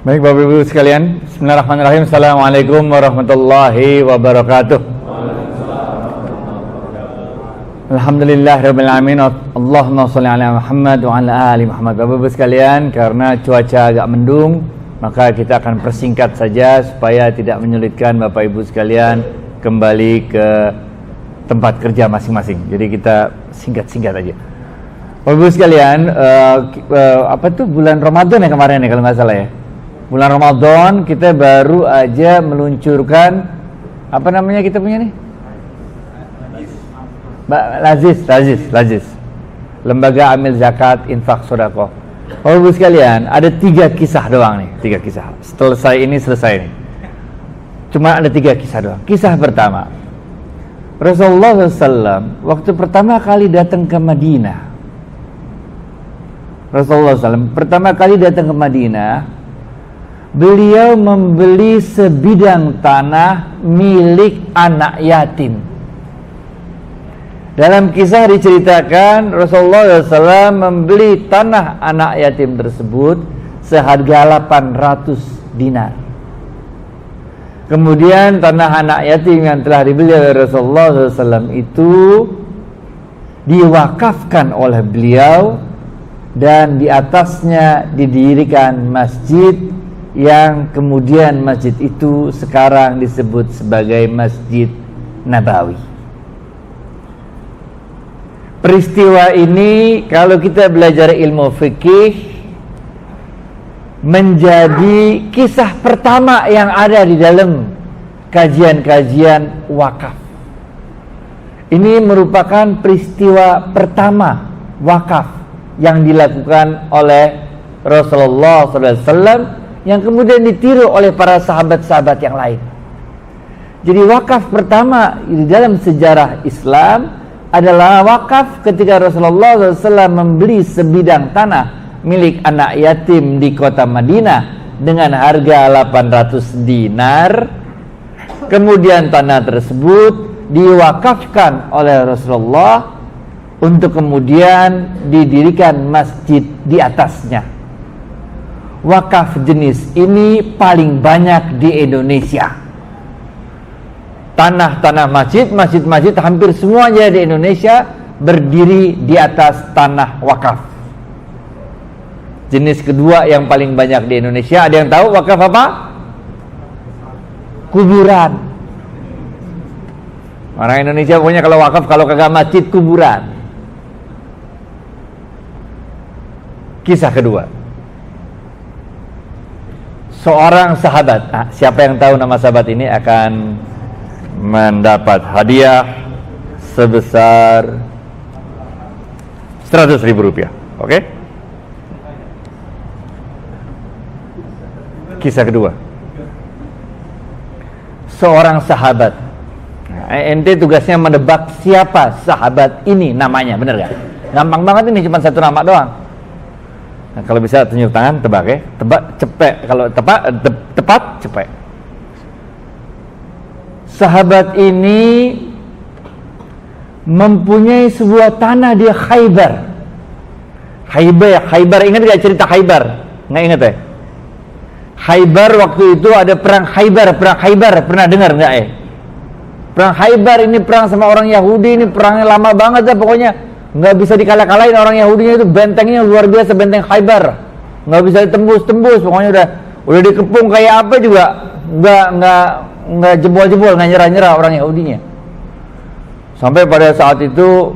Baik Bapak Ibu sekalian, Bismillahirrahmanirrahim. Assalamualaikum warahmatullahi wabarakatuh. Alhamdulillahirabbil alamin. Allahumma shalli ala Muhammad wa ala ali Muhammad. Bapak Ibu sekalian, karena cuaca agak mendung, maka kita akan persingkat saja supaya tidak menyulitkan Bapak Ibu sekalian kembali ke tempat kerja masing-masing. Jadi kita singkat-singkat aja. Bapak Ibu sekalian, bulan Ramadan ya kemarin ya kalau nggak salah ya. Bulan Ramadan kita baru aja meluncurkan apa namanya kita punya nih? Laziz. Lembaga Amil Zakat Infak Sodaqah. Bapak Ibu sekalian, ada 3 kisah doang nih, 3 kisah. Selesai ini. Cuma ada 3 kisah doang. Kisah pertama, Rasulullah SAW waktu pertama kali datang ke Madinah. Rasulullah SAW pertama kali datang ke Madinah, beliau membeli sebidang tanah milik anak yatim. Dalam kisah diceritakan Rasulullah SAW membeli tanah anak yatim tersebut seharga 800 dinar. Kemudian tanah anak yatim yang telah dibeli oleh Rasulullah SAW itu diwakafkan oleh beliau, dan di atasnya didirikan masjid yang kemudian masjid itu sekarang disebut sebagai Masjid Nabawi. Peristiwa ini kalau kita belajar ilmu fikih menjadi kisah pertama yang ada di dalam kajian-kajian wakaf. Ini merupakan peristiwa pertama wakaf yang dilakukan oleh Rasulullah SAW, yang kemudian ditiru oleh para sahabat-sahabat yang lain. Jadi wakaf pertama di dalam sejarah Islam adalah wakaf ketika Rasulullah SAW membeli sebidang tanah milik anak yatim di kota Madinah dengan harga 800 dinar. Kemudian tanah tersebut diwakafkan oleh Rasulullah untuk kemudian didirikan masjid di atasnya. Wakaf jenis ini paling banyak di Indonesia. Tanah-tanah masjid hampir semuanya di Indonesia berdiri di atas tanah wakaf. Jenis kedua yang paling banyak di Indonesia, ada yang tahu wakaf apa? Kuburan. Orang Indonesia pokoknya kalau wakaf, kalau kagak masjid, kuburan. Kisah kedua, seorang sahabat, siapa yang tahu nama sahabat ini akan mendapat hadiah sebesar 100.000 rupiah. Oke? Kisah kedua, seorang sahabat. Ente tugasnya menebak siapa sahabat ini namanya, bener gak? Gampang banget ini, cuma satu nama doang. Nah, kalau bisa tunjuk tangan, tebak ya. Tebak, cepet. Kalau tepat, cepet. Sahabat ini mempunyai sebuah tanah di Khaybar. Khaybar, ingat gak cerita Khaybar? Nggak ingat ya? Khaybar waktu itu ada perang Khaybar, pernah dengar nggak ya? Perang Khaybar ini perang sama orang Yahudi, ini perangnya lama banget ya pokoknya. Nggak bisa dikalah-kalahin orang Yahudinya, itu bentengnya luar biasa, benteng Khaybar. Nggak bisa ditembus, pokoknya udah dikepung kayak apa juga nggak jebol-jebol, nggak nyerah-nyerah orang Yahudinya. Sampai pada saat itu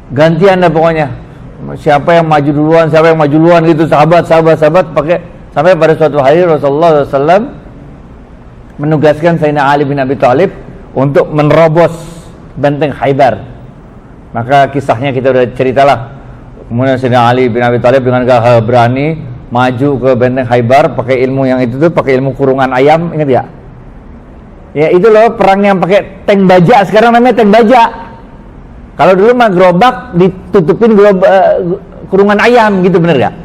gantian dah pokoknya. Siapa yang maju duluan gitu, sahabat pakai. Sampai pada suatu hari Rasulullah SAW menugaskan Sayyidina Ali bin Abi Thalib untuk menerobos benteng Khaybar. Maka kisahnya kita udah ceritalah. Kemudian Sayyidina Ali bin Abi Thalib dengan gagah berani maju ke benteng Khaybar pakai ilmu yang itu tuh, pakai ilmu kurungan ayam, ingat gak? Ya itu loh perang yang pakai tank baja, sekarang namanya tank baja. Kalau dulu mah gerobak ditutupin kurungan ayam gitu, bener gak?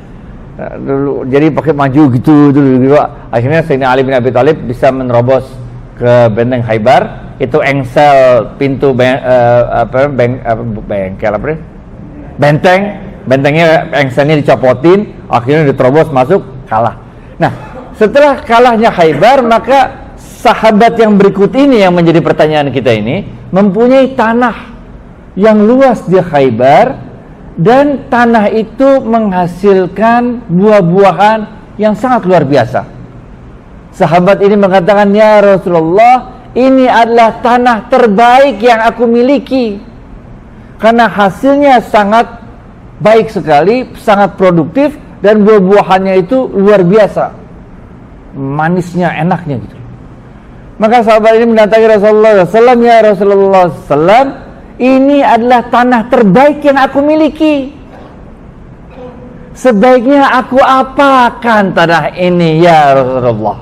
Dulu jadi pakai maju gitu dulu. Akhirnya Sayyidina Ali bin Abi Thalib bisa menerobos ke benteng Khaybar. Itu engsel pintu bentengnya engselnya dicopotin, akhirnya diterobos masuk, kalah. Nah, setelah kalahnya Khaybar, maka sahabat yang berikut ini yang menjadi pertanyaan kita ini mempunyai tanah yang luas di Khaybar, dan tanah itu menghasilkan buah-buahan yang sangat luar biasa. Sahabat ini mengatakan, ya Rasulullah, ini adalah tanah terbaik yang aku miliki, karena hasilnya sangat baik sekali, sangat produktif, dan buah-buahannya itu luar biasa, manisnya, enaknya gitu. Maka sahabat ini mendatangi Rasulullah SAW, ya Rasulullah SAW, ini adalah tanah terbaik yang aku miliki. Sebaiknya aku apakan tanah ini, ya Rasulullah?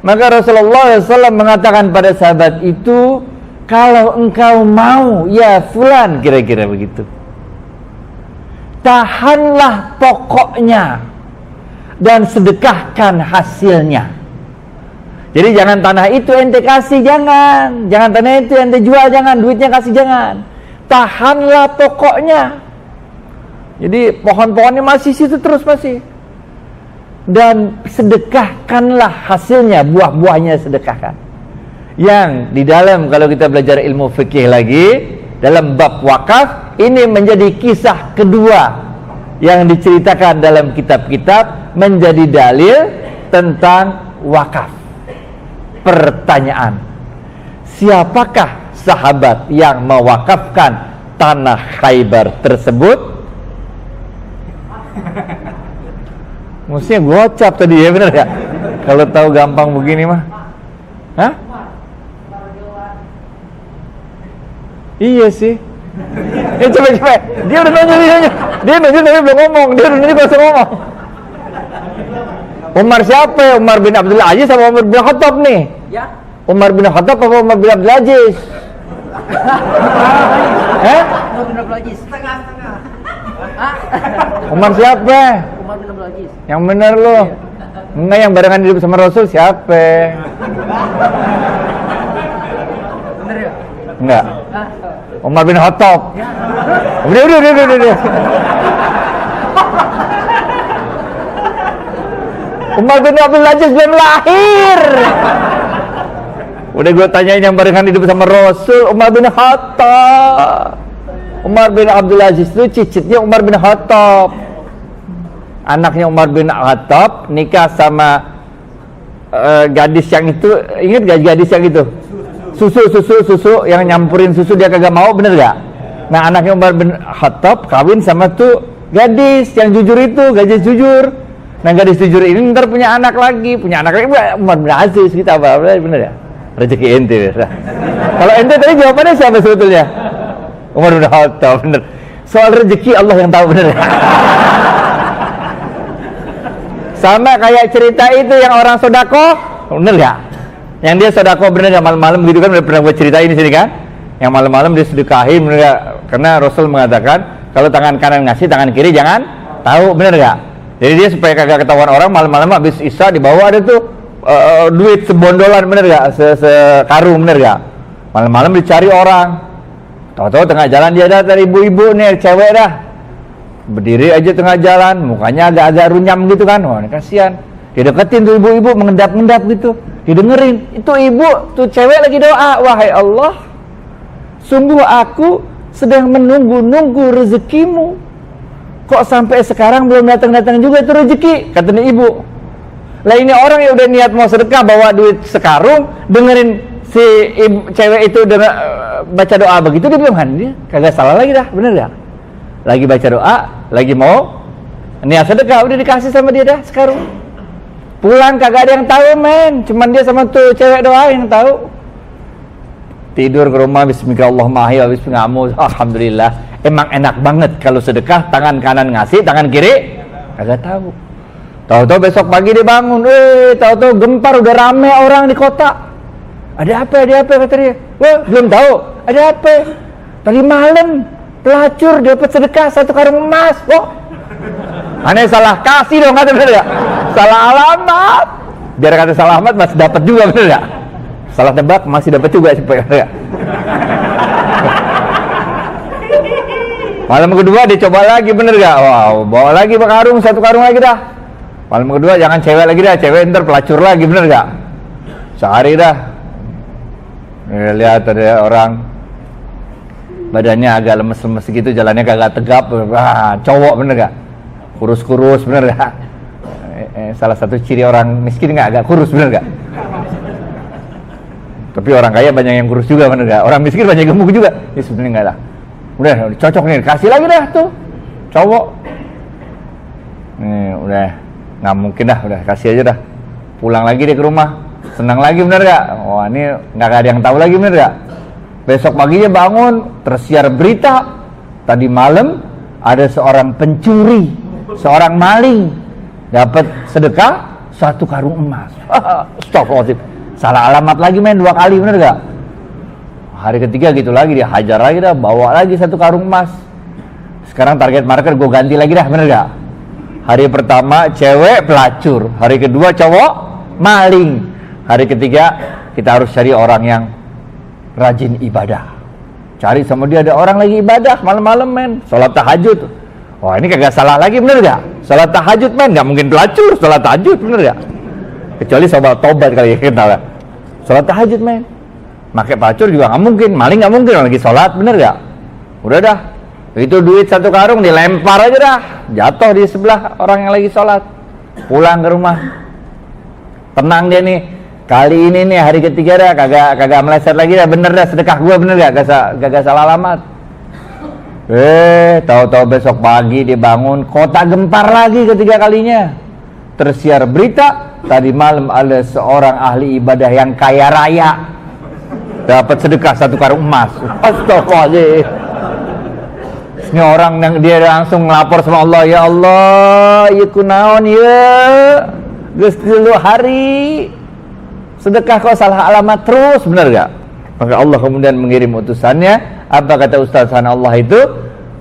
Maka Rasulullah SAW mengatakan pada sahabat itu, kalau engkau mau, ya fulan, kira-kira begitu, tahanlah pokoknya dan sedekahkan hasilnya. Jadi jangan tanah itu ente kasih, jangan tanah itu ente jual, jangan duitnya kasih, jangan. Tahanlah pokoknya. Jadi pohon-pohonnya masih situ terus masih. Dan sedekahkanlah hasilnya, buah-buahnya sedekahkan. Yang di dalam, kalau kita belajar ilmu fikih lagi, dalam bab wakaf, ini menjadi kisah kedua yang diceritakan dalam kitab-kitab menjadi dalil tentang wakaf. Pertanyaan, siapakah sahabat yang mewakafkan tanah Khaybar tersebut? Mestinya gocap tadi ya, bener ya? Kalau tahu gampang begini mah. Hah? Iya sih. Coba. Dia udah nunjuk tapi belum ngomong. Dia udah nunjuk langsung ngomong. Umar siapa ya? Umar bin Abdul Aziz sama Umar bin Khattab nih? Ya. Umar bin Khattab apa Umar bin Abdul Aziz? Umar bin Abdul Aziz. Setengah-setengah. Umar siapa? Umar bin Abdul Aziz. Yang bener lo. Enggak, yang barengan hidup sama Rasul siapa? Bener ya? Enggak. Umar bin Khattab. Udah. Umar bin Abdul Aziz belum lahir. Udah gue tanyain yang barengan hidup sama Rasul, Umar bin Khattab. Umar bin Abdul Aziz itu cicitnya Umar bin Khattab. Anaknya Umar bin Khattab nikah sama gadis yang itu, ingat gak gadis yang itu? Susu yang nyampurin susu dia kagak mau, bener gak? Nah, anaknya Umar bin Khattab kawin sama tuh gadis yang jujur itu, gadis jujur. Nah, gadis jujur ini ntar punya anak lagi Umar bin Aziz, kita apa bener ya? Rezeki ente. Kalau ente tadi jawabannya siapa sebetulnya? Umar bin Khattab, bener. Soal rezeki Allah yang tahu, bener ya? Sama kayak cerita itu yang orang sodako, bener gak? Yang dia sodako bener gak malam-malam gitu kan, udah pernah gue ceritain di sini kan? Yang malam-malam dia sedekahin, bener gak? Karena Rasul mengatakan kalau tangan kanan ngasih, tangan kiri jangan tahu, bener gak? Jadi dia supaya kagak ketahuan orang, malam-malam habis isya dibawa ada tuh duit sebondolan, bener gak? Sekarung, bener gak? Malam-malam dicari orang, tahu-tahu tengah jalan dia datang ibu-ibu nih, cewek dah, berdiri aja tengah jalan, mukanya agak-agak runyam gitu kan. Wah, ini kasihan. Dideketin tuh ibu-ibu, mengendap-endap gitu, didengerin. Itu ibu, tuh cewek lagi doa, wahai Allah, sungguh aku sedang menunggu-nunggu rezekimu, kok sampai sekarang belum datang-datang juga itu rezeki, kata nih ibu. Lah ini orang yang udah niat mau sedekah bawa duit sekarung, dengerin si cewek itu baca doa begitu, dia bilang, dia kagak salah lagi dah, bener gak? Lagi baca doa, lagi mau niat sedekah, udah dikasih sama dia dah sekarung. Pulang kagak ada yang tahu, men, cuman dia sama tuh cewek doa yang tahu. Tidur ke rumah, bismillahirrahmanirrahim, bismillahirrahmanirrahim, alhamdulillah. Emang enak banget kalau sedekah, tangan kanan ngasih, tangan kiri kagak tahu. Tahu-tahu besok pagi dia bangun, tahu-tahu gempar, udah rame orang di kota. Ada apa kata dia? Wah, belum tahu. Ada apa? Tadi malam pelacur dapat sedekah 1 karung emas. Oh, aneh salah kasih dong, kata, bener ya? Salah alamat. Biar kata salah alamat masih dapat juga, bener ya? Salah tebak masih dapat juga, supaya ya. Malam kedua dia coba lagi, bener gak? Wow, bawa lagi karung, 1 karung lagi dah. Malam kedua jangan cewek lagi dah, cewek ntar pelacur lagi, bener gak? Sehari dah. Lihat ada orang badannya agak lemes-lemes gitu, jalannya kagak tegap, cowok bener gak? Kurus-kurus bener gak? Salah satu ciri orang miskin nggak agak kurus, bener gak? Tapi orang kaya banyak yang kurus juga, bener gak? Orang miskin banyak gemuk juga. Ini sebenarnya nggak lah. Udah cocok nih, kasih lagi dah tuh cowok. Nih udah nggak mungkin dah, udah kasih aja dah. Pulang lagi dia ke rumah, senang lagi, bener gak? Wah ini nggak ada yang tahu lagi, bener gak? Besok paginya bangun, tersiar berita tadi malam ada seorang pencuri, seorang maling dapat sedekah 1 karung emas. Astagfirullahaladzim, salah alamat lagi men 2 kali, bener gak? Hari ketiga gitu lagi, dia hajar lagi dah, bawa lagi 1 karung emas. Sekarang target market gue ganti lagi dah, bener gak? Hari pertama cewek pelacur, hari kedua cowok maling, hari ketiga kita harus cari orang yang rajin ibadah. Cari sama dia ada orang lagi ibadah malam-malam men, sholat tahajud. Wah ini kagak salah lagi, bener gak? Sholat tahajud men, gak mungkin pelacur sholat tahajud, bener gak? Kecuali sobat tobat kali ya kita lah. Sholat tahajud men, pakai pelacur juga gak mungkin, maling gak mungkin, lagi sholat, bener gak? Udah dah, itu duit 1 karung dilempar aja dah, jatuh di sebelah orang yang lagi sholat. Pulang ke rumah, tenang dia nih, kali ini nih hari ketiga dah, kagak meleset lagi dah, bener dah sedekah gua, bener gak? Kagak salah alamat. Tahu-tahu besok pagi dia bangun, kota gempar lagi ketiga kalinya. Tersiar berita, tadi malam ada seorang ahli ibadah yang kaya raya dapat sedekah 1 karung emas. Astagfirullahaladzim. Ini orang yang dia langsung ngelapor sama Allah, ya Allah, ya kunaon ya, geus 3 hari sedekah kok salah alamat terus, benar gak? Maka Allah kemudian mengirim utusannya. Apa kata Ustaz Allah itu?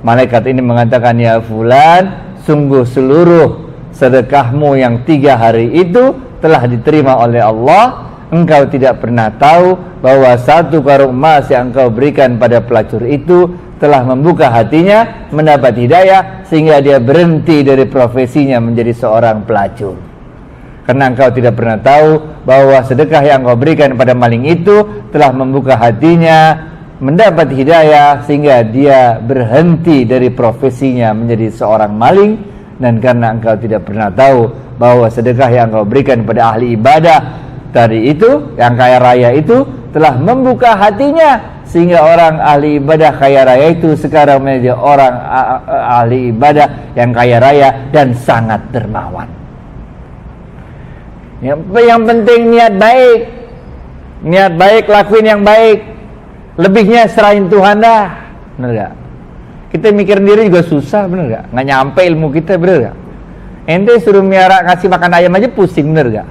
Malaikat ini mengatakan, ya fulan, sungguh seluruh sedekahmu yang 3 hari itu telah diterima oleh Allah. Engkau tidak pernah tahu bahwa 1 karung emas yang engkau berikan pada pelacur itu telah membuka hatinya, mendapat hidayah, sehingga dia berhenti dari profesinya menjadi seorang pelacur. Karena engkau tidak pernah tahu bahwa sedekah yang engkau berikan pada maling itu telah membuka hatinya, mendapat hidayah, sehingga dia berhenti dari profesinya menjadi seorang maling. Dan karena engkau tidak pernah tahu bahwa sedekah yang engkau berikan pada ahli ibadah tadi itu, yang kaya raya itu, telah membuka hatinya, sehingga orang ahli ibadah kaya raya itu sekarang menjadi orang ahli ibadah yang kaya raya dan sangat dermawan. Yang penting niat baik, lakuin yang baik, lebihnya serahin Tuhan dah, bener gak? Kita mikir diri juga susah, bener gak? Nggak nyampe ilmu kita, bener gak? Ente suruh miara ngasih makan ayam aja pusing, bener gak?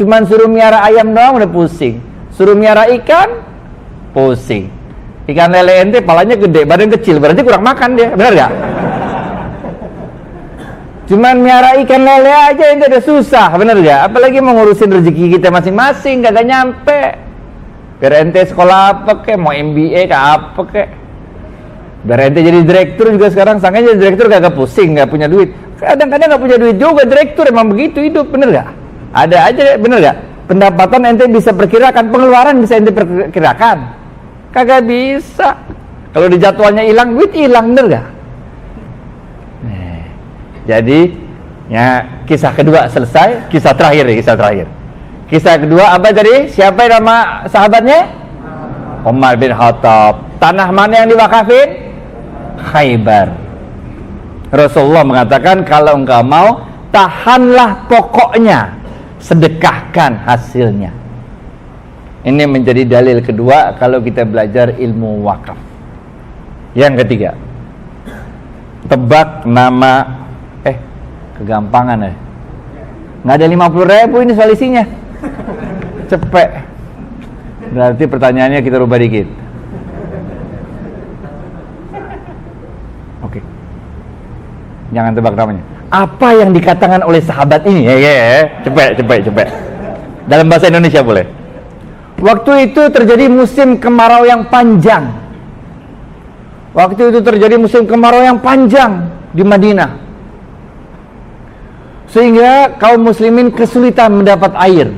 Cuman suruh miara ayam doang udah pusing, suruh miara ikan pusing. Ikan lele ente palanya gede, badan kecil, berarti kurang makan dia, bener gak? Cuman miara ikan lele aja ente udah susah, bener gak? Apalagi mau ngurusin rezeki kita masing-masing, kagak nyampe. Biar ente sekolah apa kek, mau MBA kek apa kek, biar ente jadi direktur juga sekarang, sangkanya jadi direktur kagak pusing, gak punya duit. Kadang-kadang gak punya duit juga direktur, emang begitu hidup, bener gak? Ada aja, bener gak? Pendapatan ente bisa perkirakan, pengeluaran bisa ente perkirakan? Kagak bisa. Kalau di jadwalnya hilang, duit hilang, bener gak? Jadi ya, kisah kedua selesai, kisah terakhir. Kisah kedua apa tadi? Siapa nama sahabatnya? Umar bin Khattab. Tanah mana yang diwakafin? Khaybar. Rasulullah mengatakan, kalau engkau mau, tahanlah pokoknya, sedekahkan hasilnya. Ini menjadi dalil kedua kalau kita belajar ilmu wakaf. Yang ketiga, tebak nama. Kegampangan ya. Nggak ada 50.000 ini solusinya. Cepet. Berarti pertanyaannya kita rubah dikit. Oke. Jangan tebak namanya. Apa yang dikatakan oleh sahabat ini? Cepet. Dalam bahasa Indonesia boleh. Waktu itu terjadi musim kemarau yang panjang. Di Madinah. sehingga kaum muslimin kesulitan mendapat air.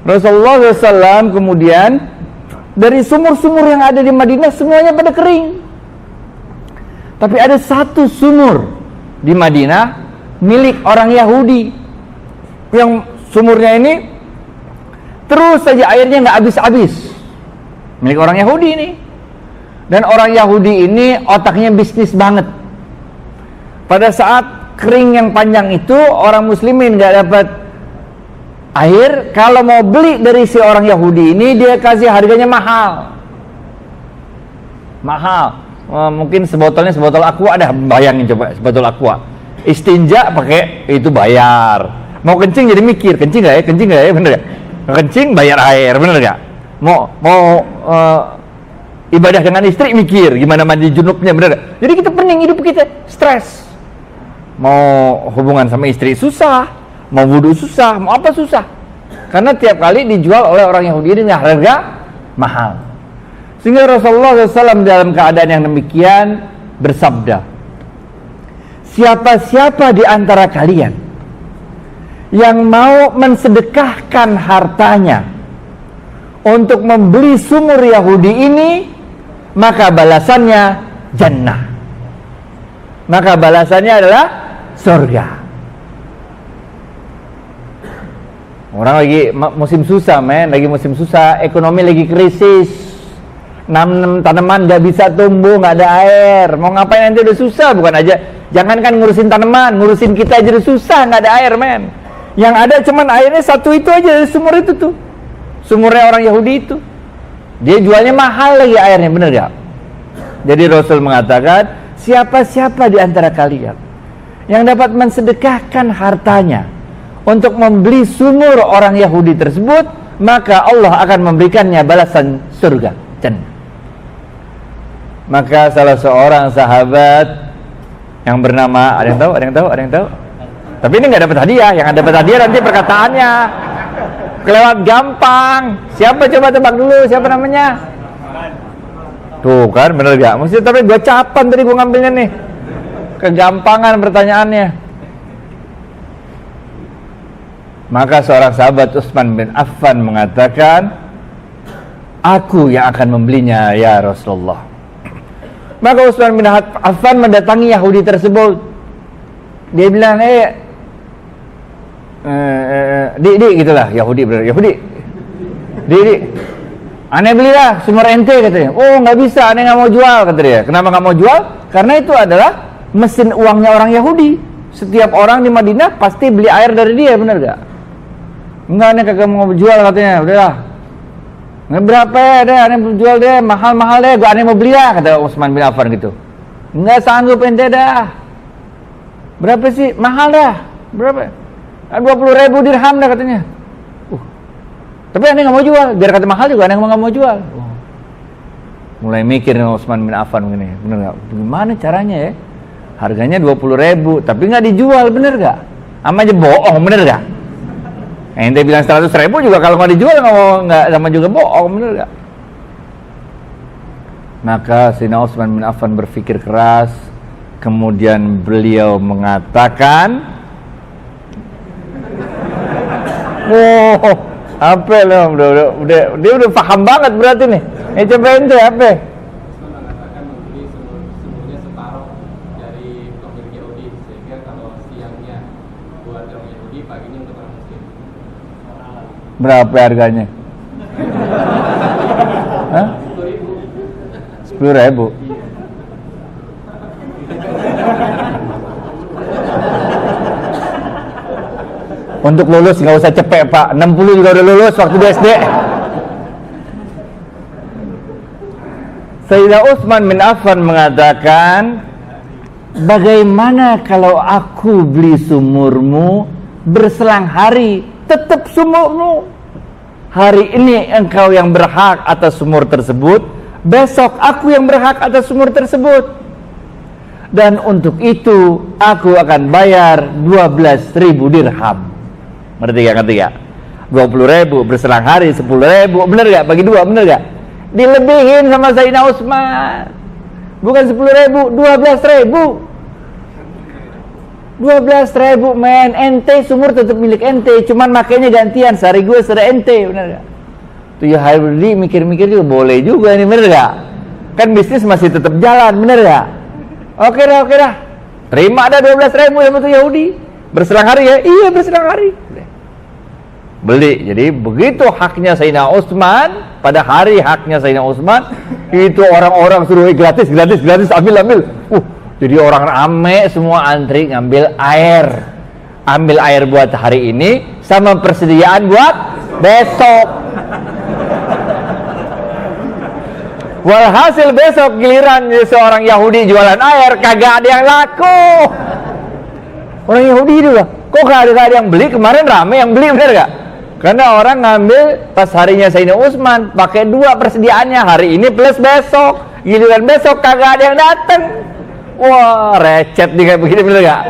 Rasulullah SAW kemudian dari sumur-sumur yang ada di Madinah semuanya pada kering. Tapi ada satu sumur di Madinah milik orang Yahudi, yang sumurnya ini terus saja airnya nggak habis-habis, milik orang Yahudi ini. Dan orang Yahudi ini otaknya bisnis banget. Pada saat kering yang panjang itu, orang muslimin nggak dapat air, kalau mau beli dari si orang Yahudi ini, dia kasih harganya mahal. Mungkin sebotolnya sebotol aqua, dah bayangin coba sebotol aqua. Istinja pakai itu bayar. Mau kencing jadi mikir, kencing nggak ya, bener gak? Kencing bayar air, bener gak? Mau ibadah dengan istri mikir gimana mandi junubnya, bener gak? Jadi kita pening, hidup kita stres. Mau hubungan sama istri susah, mau wudu susah, mau apa susah. Karena tiap kali dijual oleh orang Yahudi dengan harga mahal. Sehingga Rasulullah SAW dalam keadaan yang demikian bersabda, siapa-siapa di antara kalian yang mau mensedekahkan hartanya untuk membeli sumur Yahudi ini, maka balasannya jannah. Maka balasannya adalah surga. Orang lagi musim susah, lagi musim susah, ekonomi lagi krisis. Tanaman gak bisa tumbuh, gak ada air. Mau ngapain nanti udah susah, bukan aja. Jangankan ngurusin tanaman, ngurusin kita aja udah susah, gak ada air, men. Yang ada cuman airnya satu itu aja, sumur itu tuh. Sumurnya orang Yahudi itu. Dia jualnya mahal lagi airnya, bener gak? Jadi Rasul mengatakan, siapa-siapa di antara kalian yang dapat mensedekahkan hartanya untuk membeli sumur orang Yahudi tersebut, maka Allah akan memberikannya balasan surga, jannah. Maka salah seorang sahabat yang bernama, ada yang tahu? Tapi ini nggak dapat hadiah. Yang dapat hadiah nanti perkataannya kelewat gampang. Siapa, coba tebak dulu, siapa namanya? Tuh kan, bener gak? Maksudnya tapi gue capan tadi gue ngambilnya nih. Kegampangan pertanyaannya. Maka seorang sahabat Utsman bin Affan mengatakan, aku yang akan membelinya ya Rasulullah. Maka Utsman bin Affan mendatangi Yahudi tersebut. Dia bilang, di gitulah, Yahudi bener, Yahudi. Di, aneh belilah sumur ente, katanya. Oh nggak bisa, aneh nggak mau jual, kata dia. Kenapa nggak mau jual? Karena itu adalah mesin uangnya orang Yahudi. Setiap orang di Madinah pasti beli air dari dia, bener gak? Enggak, aneh kagak mau jual, katanya. Udahlah. Nggak berapa ya deh, aneh jual deh, mahal-mahal deh, gue aneh mau beli ya, kata Utsman bin Affan gitu. Nggak sanggup ente dah. Berapa sih? Mahal dah. Berapa? 20.000 dirham dah, katanya. Tapi aneh nggak mau jual, biar kata mahal juga aneh nggak mau jual. Mulai mikir nih Utsman bin Affan begini, bener nggak? Gimana caranya ya? Harganya 20.000, tapi nggak dijual, bener nggak? Sama aja bohong, bener nggak? Ente bilang 100.000 juga kalau nggak dijual nggak sama juga bohong, bener nggak? Maka Sayyidina Utsman bin Affan berpikir keras, kemudian beliau mengatakan, apa lo? Dia udah paham banget berarti nih. Coba ente apa? Mengatakan membeli sumurnya separuh dari pemilik Yahudi, sehingga kalau siangnya buat orang Yahudi, paginya untuk orang Muslim. Berapa harganya? Hah? 10.000. Untuk lulus nggak usah cepet pak, 60 juga udah lulus waktu di SD. Sayyidina Utsman bin Affan mengatakan, bagaimana kalau aku beli sumurmu, berselang hari tetap sumurmu. Hari ini engkau yang berhak atas sumur tersebut, besok aku yang berhak atas sumur tersebut. Dan untuk itu aku akan bayar 12.000 dirham. Ngerti gak? 20.000 berselang hari 10.000, bener gak? Bagi dua, bener gak? Dilebihin sama Sayyidina Utsman. Bukan 10.000, 12.000. 12.000 men, ente sumur tetap milik ente, cuman makainya gantian, sehari gue sehari ente, bener gak? Tuh ya Yahudi mikir-mikir juga, boleh juga ini, bener gak? Kan bisnis masih tetap jalan, bener gak? Oke dah, terima ada 12.000 sama tuh Yahudi, berselang hari ya, iya berselang hari, beli. Jadi begitu haknya Sayyidina Utsman, pada hari haknya Sayyidina Utsman, itu orang-orang suruh gratis, ambil. Jadi orang rame semua antri ngambil air buat hari ini sama persediaan buat besok. Walhasil besok giliran seorang Yahudi jualan air kagak ada yang laku. Orang Yahudi itu lah, kok gak ada yang beli? Kemarin rame yang beli, bener gak? Karena orang ngambil pas harinya Sayyidina Utsman pakai 2 persediaannya, hari ini plus besok. Giliran besok kagak ada yang datang. Wah, recet nih kayak begini, bener gak?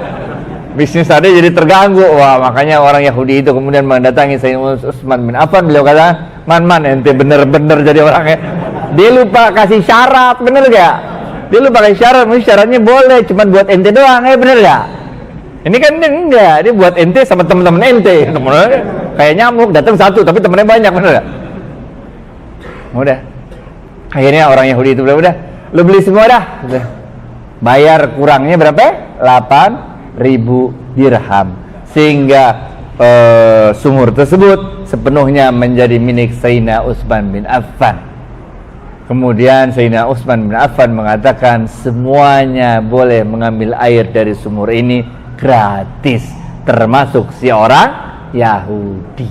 Bisnis tadi jadi terganggu. Wah, makanya orang Yahudi itu kemudian mendatangi Sayyidina Utsman bin Affan. Beliau kata, man ente bener-bener jadi orangnya. Dia lupa kasih syarat, bener gak? Dia lupa kasih syarat, mungkin syaratnya boleh cuman buat ente doang, bener gak? Ini kan enggak, dia buat ente sama temen-temen ente. Kayak nyamuk, datang satu tapi temennya banyak, bener gak? Udah. Akhirnya orang Yahudi itu bilang, udah, lu beli semua dah. Udah. Bayar kurangnya berapa? 8.000 dirham. Sehingga sumur tersebut sepenuhnya menjadi milik Sayyidina Utsman bin Affan. Kemudian Sayyidina Utsman bin Affan mengatakan semuanya boleh mengambil air dari sumur ini gratis, termasuk si orang Yahudi.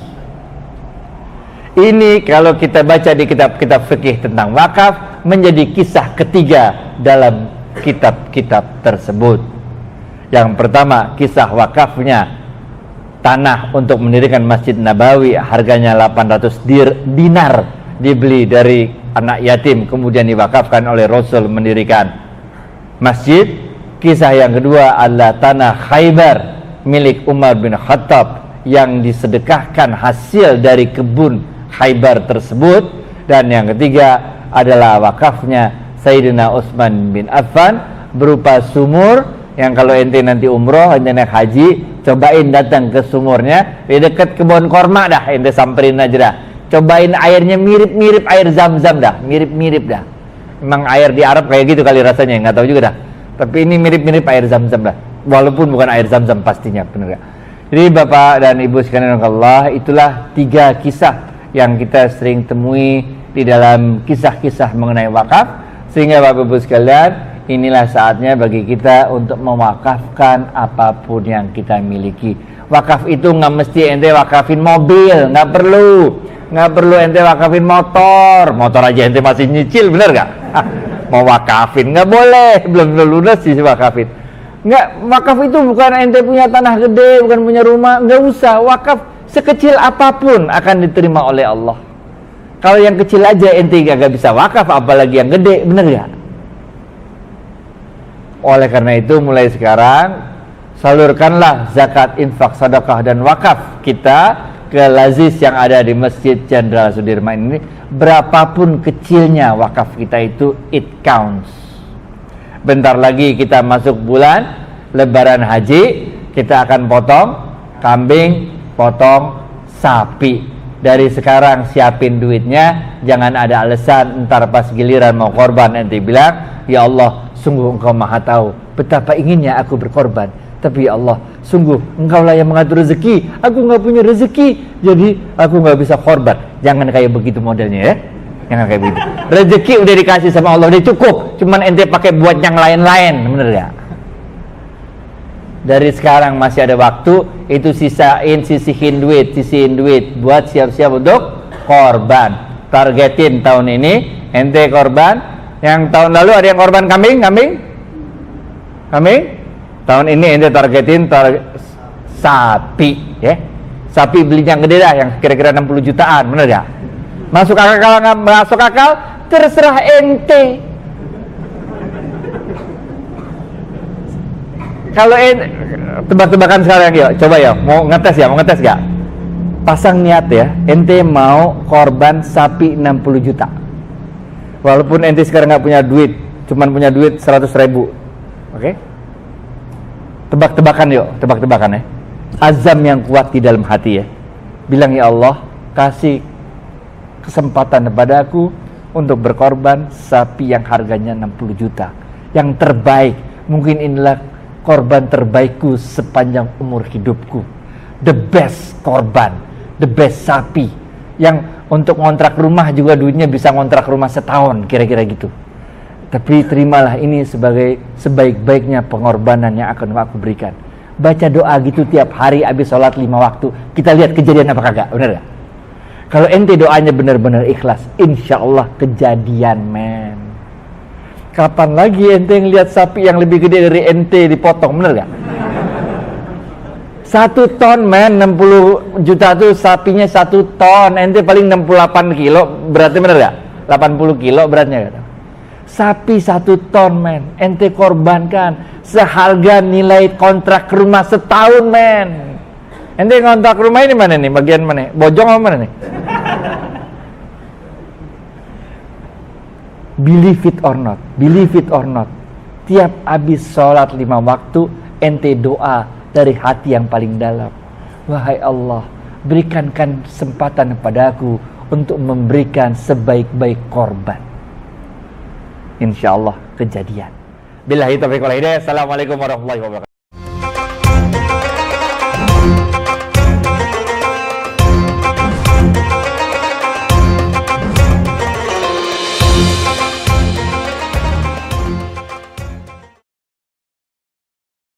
Ini kalau kita baca di kitab-kitab fikih tentang wakaf, menjadi kisah ketiga dalam kitab-kitab tersebut. Yang pertama, kisah wakafnya tanah untuk mendirikan Masjid Nabawi, harganya 800 dinar, dibeli dari anak yatim, kemudian diwakafkan oleh Rasul mendirikan masjid. Kisah yang kedua adalah tanah Khaybar milik Umar bin Khattab yang disedekahkan hasil dari kebun Khaybar tersebut. Dan yang ketiga adalah wakafnya Sayyidina Utsman bin Affan berupa sumur yang kalau ente nanti umroh, ente naik haji, cobain datang ke sumurnya di dekat kebun korma dah, ente samperin aja dah. Cobain airnya mirip-mirip air Zam-Zam dah, mirip-mirip dah. Memang air di Arab kayak gitu kali rasanya, nggak tahu juga dah. Tapi ini mirip-mirip air Zam-Zam dah, walaupun bukan air Zam-Zam pastinya, benar gak? Jadi Bapak dan Ibu sekalian Allah, itulah 3 kisah yang kita sering temui di dalam kisah-kisah mengenai wakaf. Sehingga Bapak Ibu sekalian, inilah saatnya bagi kita untuk mewakafkan apapun yang kita miliki. Wakaf itu nggak mesti ente wakafin mobil, nggak perlu ente wakafin motor aja ente masih nyicil, bener gak? Mau wakafin nggak boleh, belum lunas sih wakafin. Nggak, wakaf itu bukan ente punya tanah gede, bukan punya rumah, nggak usah. Wakaf sekecil apapun akan diterima oleh Allah. Kalau yang kecil aja ente gak bisa wakaf, apalagi yang gede, bener gak? Oleh karena itu mulai sekarang salurkanlah zakat, infak, sedekah dan wakaf kita ke lazis yang ada di Masjid Jenderal Sudirman ini. Berapapun kecilnya wakaf kita itu, it counts. Bentar lagi kita masuk bulan Lebaran Haji, kita akan potong kambing, potong sapi. Dari sekarang siapin duitnya, jangan ada alasan ntar pas giliran mau korban ente bilang, ya Allah, sungguh Engkau Maha tahu betapa inginnya aku berkorban, tapi ya Allah, sungguh Engkaulah yang mengatur rezeki, aku nggak punya rezeki, jadi aku nggak bisa korban. Jangan kayak begitu modelnya ya, jangan kayak begitu. Rezeki udah dikasih sama Allah, udah cukup, cuman ente pakai buat yang lain-lain, bener ya? Dari sekarang masih ada waktu, itu sisihin duit buat siap-siap untuk korban. Targetin tahun ini ente korban. Yang tahun lalu ada yang korban kambing. Tahun ini ente targetin sapi, ya. Sapi beli yang gede dah, yang kira-kira 60 jutaan, bener ya? Masuk akal, kalau nggak masuk akal, terserah ente. Kalau tebak-tebakan sekarang yuk, coba ya, mau ngetes gak? Pasang niat ya, ente mau korban sapi 60 juta. Walaupun ente sekarang nggak punya duit, cuman punya duit 100.000, oke? Tebak-tebakan yuk, tebak-tebakan ya. Azam yang kuat di dalam hati ya. Bilang, ya Allah, kasih kesempatan kepada aku untuk berkorban sapi yang harganya 60 juta. Yang terbaik, mungkin inilah korban terbaikku sepanjang umur hidupku. The best korban, the best sapi. Yang untuk ngontrak rumah juga duitnya bisa ngontrak rumah setahun, kira-kira gitu. Tapi terimalah ini sebagai sebaik-baiknya pengorbanan yang akan aku berikan. Baca doa gitu tiap hari habis sholat 5 waktu. Kita lihat kejadian apa kagak, bener gak? Kalau ente doanya benar-benar ikhlas, insya Allah kejadian, men. Kapan lagi ente ngeliat sapi yang lebih gede dari ente dipotong, bener gak? 1 ton, men. 60 juta tuh sapinya 1 ton. Ente paling 68 kilo, beratnya bener gak? 80 kilo beratnya gak? Sapi 1 ton, men. Ente korbankan seharga nilai kontrak rumah setahun, men. Ente kontrak rumah ini mana nih? Bagian mana? Bojong apa mana nih? Believe it or not, tiap habis sholat 5 waktu, ente doa dari hati yang paling dalam. Wahai Allah, berikankan kesempatan kepadaku untuk memberikan sebaik-baik korban. Insya Allah kejadian. Billahi taufiq wal hidayah. Assalamualaikum warahmatullahi wabarakatuh.